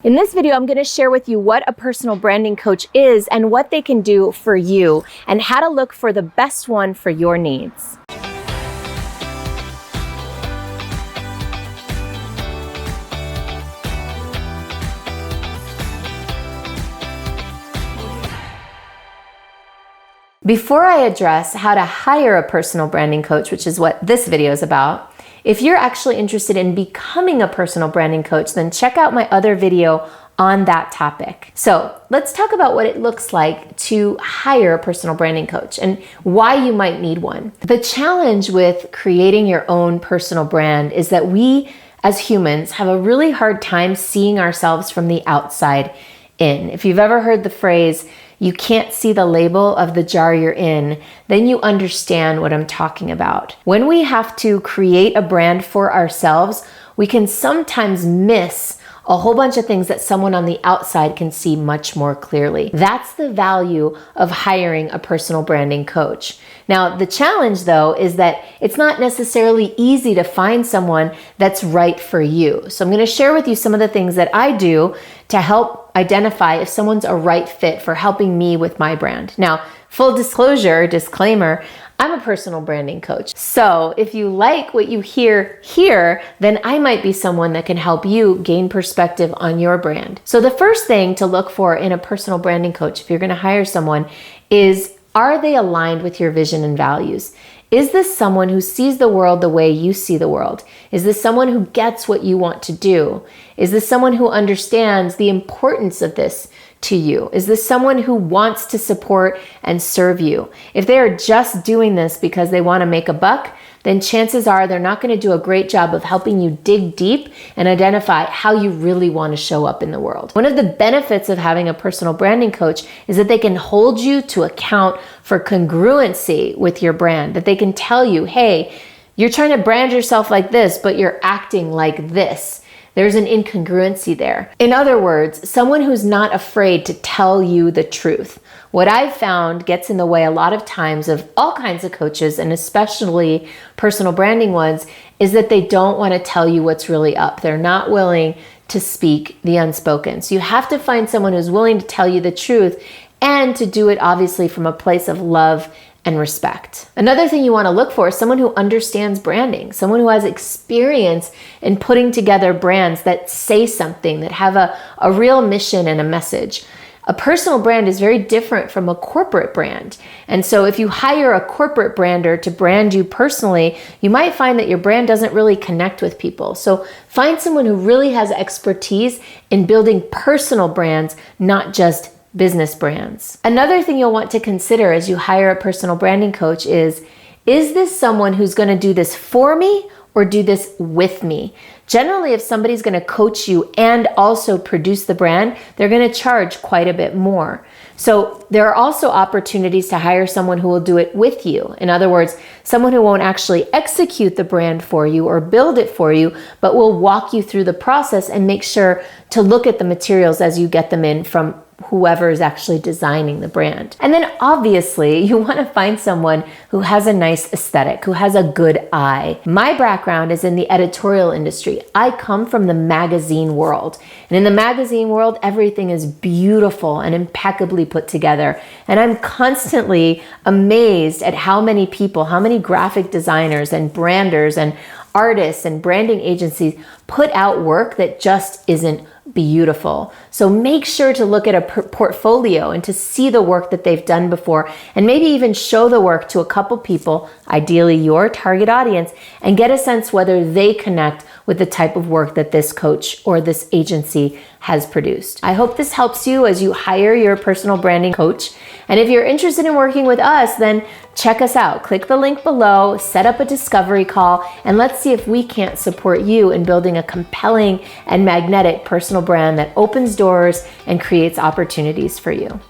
In this video, I'm going to share with you what a personal branding coach is and what they can do for you and how to look for the best one for your needs. Before I address how to hire a personal branding coach, which is what this video is about, if you're actually interested in becoming a personal branding coach, then check out my other video on that topic. So let's talk about what it looks like to hire a personal branding coach and why you might need one. The challenge with creating your own personal brand is that we as humans have a really hard time seeing ourselves from the outside in. If you've ever heard the phrase, you can't see the label of the jar you're in, then you understand what I'm talking about. When we have to create a brand for ourselves, we can sometimes miss a whole bunch of things that someone on the outside can see much more clearly. That's the value of hiring a personal branding coach. Now, the challenge though is that it's not necessarily easy to find someone that's right for you. So I'm going to share with you some of the things that I do to help identify if someone's a right fit for helping me with my brand. Now, full disclosure, disclaimer, I'm a personal branding coach. So if you like what you hear here, then I might be someone that can help you gain perspective on your brand. So the first thing to look for in a personal branding coach, if you're going to hire someone, is are they aligned with your vision and values? Is this someone who sees the world the way you see the world? Is this someone who gets what you want to do? Is this someone who understands the importance of this to you? Is this someone who wants to support and serve you? If they are just doing this because they want to make a buck, then chances are they're not going to do a great job of helping you dig deep and identify how you really want to show up in the world. One of the benefits of having a personal branding coach is that they can hold you to account for congruency with your brand, that they can tell you, hey, you're trying to brand yourself like this, but you're acting like this. There's an incongruency there. In other words, someone who's not afraid to tell you the truth. What I've found gets in the way a lot of times of all kinds of coaches, and especially personal branding ones, is that they don't want to tell you what's really up. They're not willing to speak the unspoken. So you have to find someone who's willing to tell you the truth and to do it obviously from a place of love and respect. Another thing you want to look for is someone who understands branding, someone who has experience in putting together brands that say something, that have a real mission and a message. A personal brand is very different from a corporate brand. And so if you hire a corporate brander to brand you personally, you might find that your brand doesn't really connect with people. So find someone who really has expertise in building personal brands, not just business brands. Another thing you'll want to consider as you hire a personal branding coach is this someone who's going to do this for me or do this with me? Generally, if somebody's going to coach you and also produce the brand, they're going to charge quite a bit more. So there are also opportunities to hire someone who will do it with you. In other words, someone who won't actually execute the brand for you or build it for you, but will walk you through the process and make sure to look at the materials as you get them in from whoever is actually designing the brand. And then obviously you want to find someone who has a nice aesthetic, who has a good eye. My background is in the editorial industry. I come from the magazine world. And in the magazine world, everything is beautiful and impeccably put together. And I'm constantly amazed at how many people, how many graphic designers and branders and artists and branding agencies put out work that just isn't beautiful. So make sure to look at a portfolio and to see the work that they've done before, and maybe even show the work to a couple people, ideally your target audience, and get a sense whether they connect with the type of work that this coach or this agency has produced. I hope this helps you as you hire your personal branding coach. And if you're interested in working with us, then check us out. Click the link below, set up a discovery call, and let's see if we can't support you in building a compelling and magnetic personal brand that opens doors and creates opportunities for you.